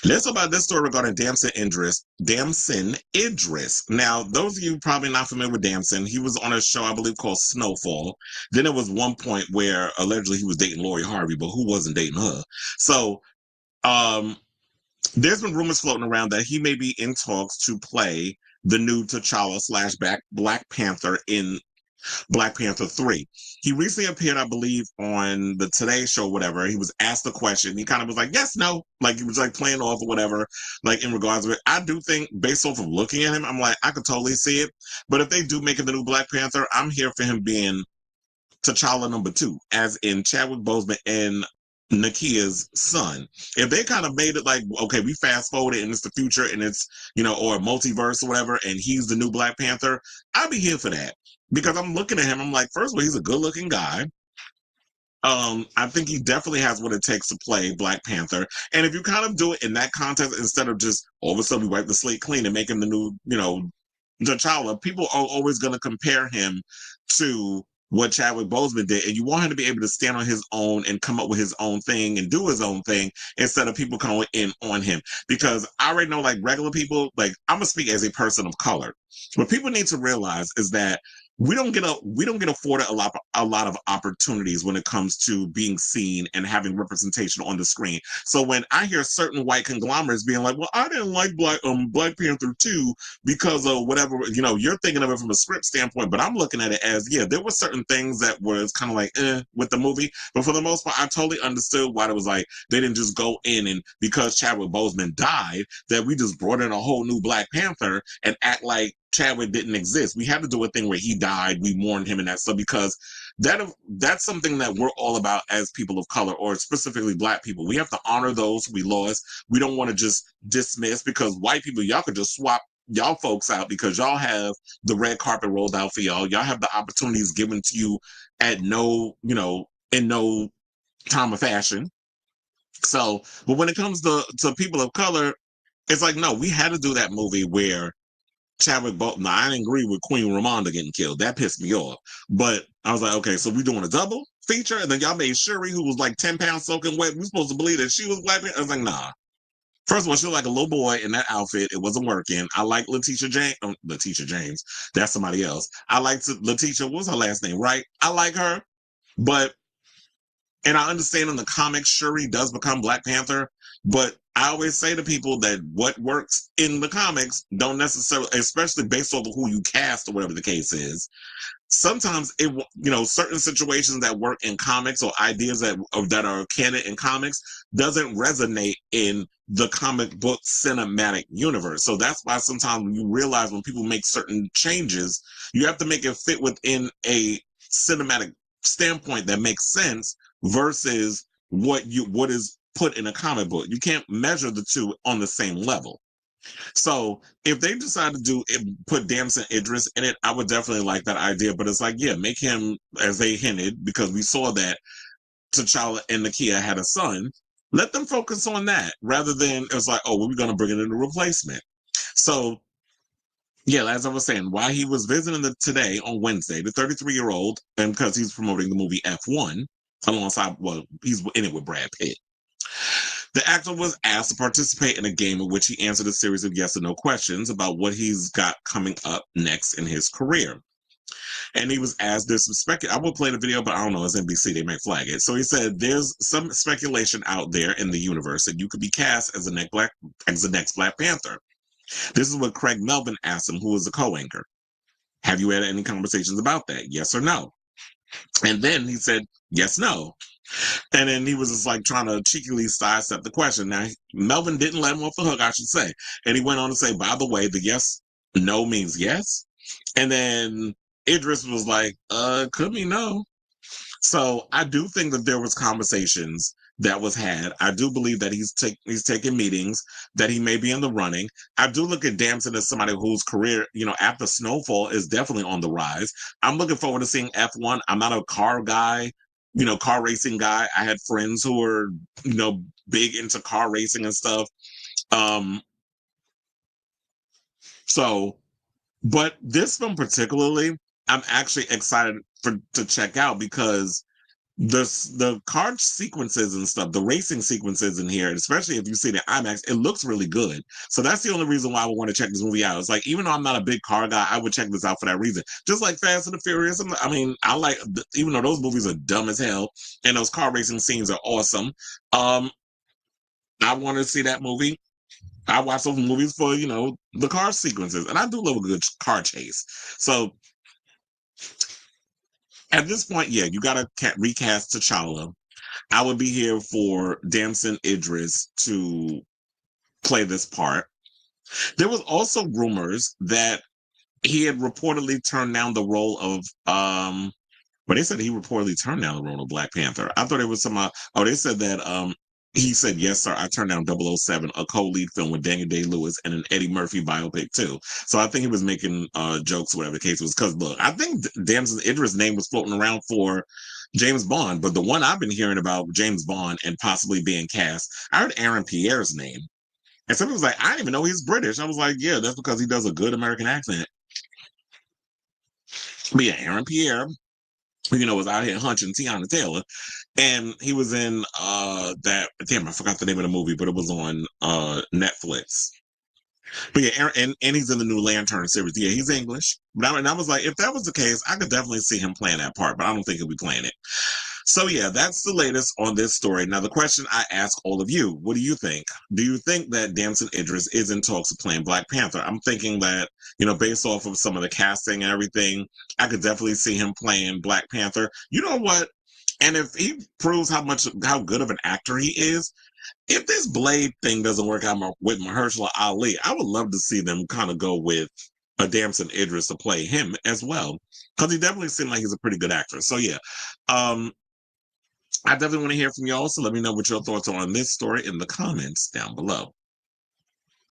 Let's talk about this story regarding Damson Idris. Damson Idris. Now, those of you probably not familiar with Damson, he was on a show I believe called Snowfall. Then there was one point where allegedly he was dating Lori Harvey, but who wasn't dating her? So, um, there's been rumors floating around that he may be in talks to play the new T'Challa slash Black Panther in Black Panther 3. He recently appeared, I believe, on the Today Show, whatever. He was asked a question. He kind of was like, yes, no. Like, he was like playing off or whatever, like in regards to it. I do think, based off of looking at him, I'm like, I could totally see it. But if they do make it the new Black Panther, I'm here for him being T'Challa number 2, as in Chadwick Boseman and Nakia's son. If they kind of made it like, okay, we fast forwarded and it's the future and it's, or a multiverse or whatever, and he's the new Black Panther, I'd be here for that. Because I'm looking at him, I'm like, first of all, he's a good looking guy. I think he definitely has what it takes to play Black Panther. And if you kind of do it in that context, instead of just all of a sudden we wipe the slate clean and make him the new, T'Challa, people are always going to compare him to what Chadwick Boseman did, and you want him to be able to stand on his own and come up with his own thing and do his own thing instead of people coming in on him. Because I already know, like regular people, like I'm gonna speak as a person of color. What people need to realize is that we don't get afforded a lot of opportunities when it comes to being seen and having representation on the screen. So when I hear certain white conglomerates being like, "Well, I didn't like Black Panther 2 because of whatever," you're thinking of it from a script standpoint, but I'm looking at it as, yeah, there were certain things that was kind of like with the movie, but for the most part, I totally understood why it was like they didn't just go in and because Chadwick Boseman died, that we just brought in a whole new Black Panther and act like Chadwick didn't exist. We had to do a thing where he died, we mourned him and that stuff, because that's something that we're all about as people of color, or specifically Black people. We have to honor those we lost. We don't want to just dismiss, because white people, y'all could just swap y'all folks out because y'all have the red carpet rolled out for y'all. Y'all have the opportunities given to you at no, in no time of fashion. So, but when it comes to people of color, it's like, no, we had to do that movie where Chadwick Boseman. Now, I didn't agree with Queen Ramonda getting killed. That pissed me off. But I was like, okay, so we doing a double feature, and then y'all made Shuri, who was like 10 pounds soaking wet. We supposed to believe that she was Black. I was like, nah. First of all, she was like a little boy in that outfit. It wasn't working. I like Letitia James. Letitia James. That's somebody else. I like Letitia. What was her last name? Right? I like her, but and I understand in the comics, Shuri does become Black Panther, but I always say to people that what works in the comics don't necessarily, especially based off of who you cast or whatever the case is. Sometimes certain situations that work in comics or ideas that are canon in comics doesn't resonate in the comic book cinematic universe. So that's why sometimes you realize when people make certain changes, you have to make it fit within a cinematic standpoint that makes sense versus what is put in a comic book. You can't measure the two on the same level. So if they decide to do it, put Damson Idris in it, I would definitely like that idea. But it's like, yeah, make him, as they hinted, because we saw that T'Challa and Nakia had a son. Let them focus on that rather than it's like, oh, we're going to bring in a replacement. So yeah, as I was saying, while he was visiting today on Wednesday, the 33-year-old, and because he's promoting the movie F1 alongside, well, he's in it with Brad Pitt. The actor was asked to participate in a game in which he answered a series of yes or no questions about what he's got coming up next in his career. And he was asked, there's some I will play the video, but I don't know, it's NBC, they might flag it. So he said, there's some speculation out there in the universe that you could be cast as the next Black Panther. This is what Craig Melvin asked him, who was the co-anchor. Have you had any conversations about that? Yes or no? And then he said, yes, no. And then he was just like trying to cheekily sidestep the question. Now, Melvin didn't let him off the hook, I should say. And he went on to say, by the way, the yes, no means yes. And then Idris was like, could be no. So I do think that there was conversations that was had. I do believe that he's taking meetings, that he may be in the running. I do look at Damson as somebody whose career, after Snowfall is definitely on the rise. I'm looking forward to seeing F1. I'm not a car guy, car racing guy. I had friends who were, big into car racing and stuff. So, but this film particularly, I'm actually excited to check out because the car sequences and stuff, the racing sequences in here, especially if you see the IMAX, it looks really good. So that's the only reason why I would want to check this movie out. It's like, even though I'm not a big car guy, I would check this out for that reason. Just like Fast and the Furious. I mean, I like, even though those movies are dumb as hell and those car racing scenes are awesome. I want to see that movie. I watch those movies for, the car sequences, and I do love a good car chase. So at this point, yeah, you got to recast T'Challa. I would be here for Damson Idris to play this part. There was also rumors that he had reportedly turned down the role of but they said he reportedly turned down the role of Black Panther. I thought it was they said that he said, yes, sir, I turned down 007, a co-lead film with Daniel Day-Lewis and an Eddie Murphy biopic, too. So I think he was making jokes, whatever the case was. Because, look, I think Damson Idris' name was floating around for James Bond, but the one I've been hearing about James Bond and possibly being cast, I heard Aaron Pierre's name. And somebody was like, I didn't even know he's British. I was like, yeah, that's because he does a good American accent. But yeah, Aaron Pierre, was out here hunching Tiana Taylor. And he was in that, damn, I forgot the name of the movie, but it was on Netflix. But yeah, Aaron, and he's in the new Lantern series. Yeah, he's English. And I was like, if that was the case, I could definitely see him playing that part, but I don't think he'll be playing it. So yeah, that's the latest on this story. Now, the question I ask all of you, what do you think? Do you think that Damson Idris is in talks of playing Black Panther? I'm thinking that, based off of some of the casting and everything, I could definitely see him playing Black Panther. You know what? And if he proves how good of an actor he is, if this Blade thing doesn't work out with Mahershala Ali, I would love to see them kind of go with a Damson Idris to play him as well, because he definitely seemed like he's a pretty good actor. So yeah, I definitely want to hear from y'all. So let me know what your thoughts are on this story in the comments down below.